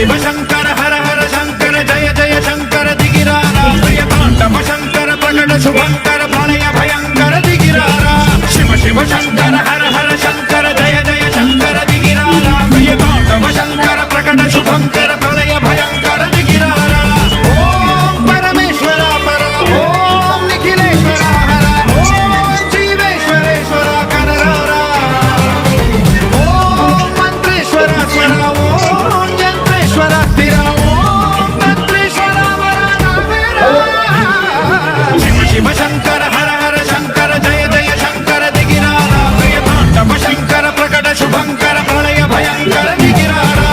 शिव शंकर हर हर शंकर जय जय शंकर दिगिरारा प्रिय तांडव शंकर प्रकट शुभंकर प्रलय भयंकर दिगिरारा शिव शिव शंकर हर हर शंकर जय जय शंकर दिगिरारा प्रिय तांडव शंकर प्रकट शुभंकर प्रलय भयंकर दिगिरारा ओम परमेश्वरा पर ओम निखिलेश्वरा हर ओम जीवेश्वरेश्वर कररारा ओम मंत्रेश्वर स्वर ओम यंत्रेश्वर स्थिर ओम तंत्रेश्वर शिव शिव शंकर हर हर शंकर जय जय शंकर दिगिरारा प्रिय तांडव शंकर प्रकट शुभंकर प्रलय भयंकर दिगिरारा